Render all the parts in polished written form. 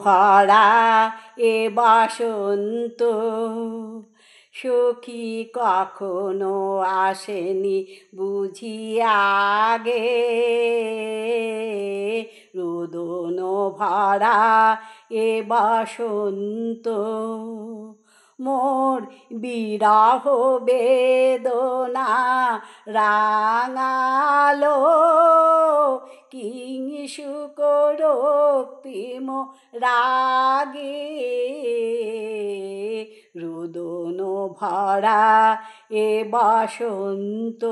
ভরা এ বসন্ত সখী কখনো আসেনি বুঝি আগে, রোদন ভরা এ বসন্ত মোর বিরহ বেদনা রাঙালো কিংসুক রক্তিম রাগে, রোদন ভরা এ বসন্ত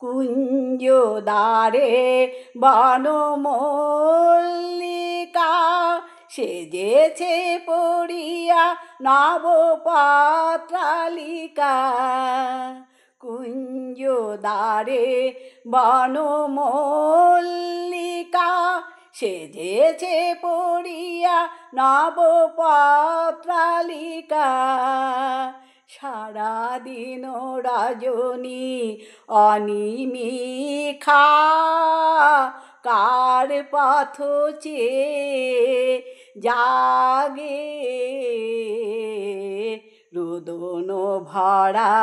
কুঞ্জ দ্বারে বনমল্লিকা সেজেছে পড়িয়া নবপত্রালিকা, কুঞ্জ দ্বারে বনমল্লিকা সেজেছে পড়িয়া নবপত্রালিকা, সারাদিন রজনী অনিমিখা কার পথ চেয়ে জাগে, রোদন ভরা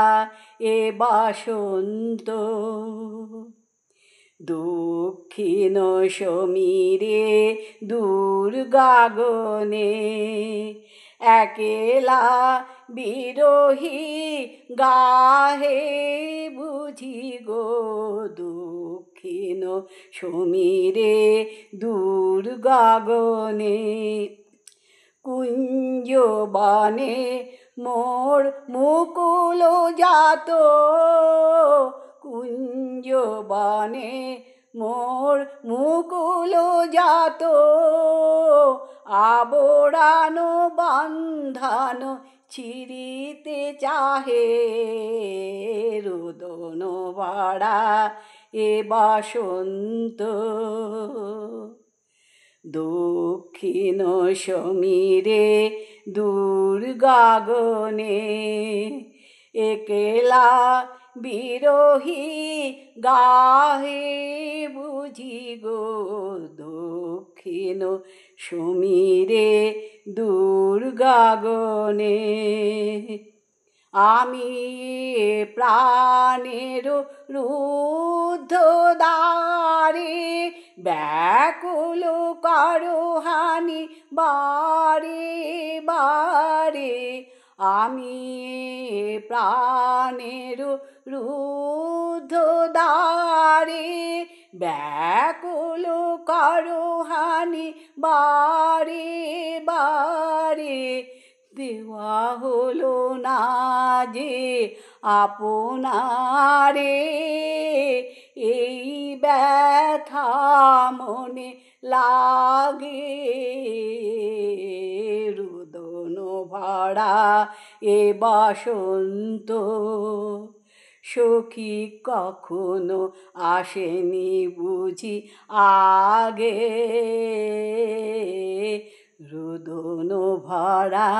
এ বসন্ত দক্ষিণ সমীরে দূর গগনে একেলা বিরহী গাহে বুঝি গো, দক্ষিণ সমীরে দূর গগনে কুঞ্জ বনে মোর মুকুল জাত, কুঞ্জ বনে মোর মুকুল জাত আবরান বন্ধন ছিঁড়িতে চাহে, রোদন ভরা এ বসন্ত দক্ষিণ সমীরে দূর গগনে একেলা বিরহী গাহে বুঝি গো, দক্ষিণ সমীরে দূর গগনে আমি প্রাণের রুদ্ধ দ্বারে ব্যাকুল করহানি বারে বারে, আমি প্রাণের রুদ্ধ দ্বারে ব্যাকুল করহানি বারে বারে, দেওয়া হলো না যে আপনারে এই ব্যথা মনে লাগে, রোদন ভরা এ বসন্ত সখী কখনো আসেনি বুঝি আগে, রোদন ভরা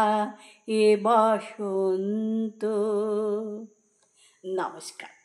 এ বসন্ত। নমস্কার।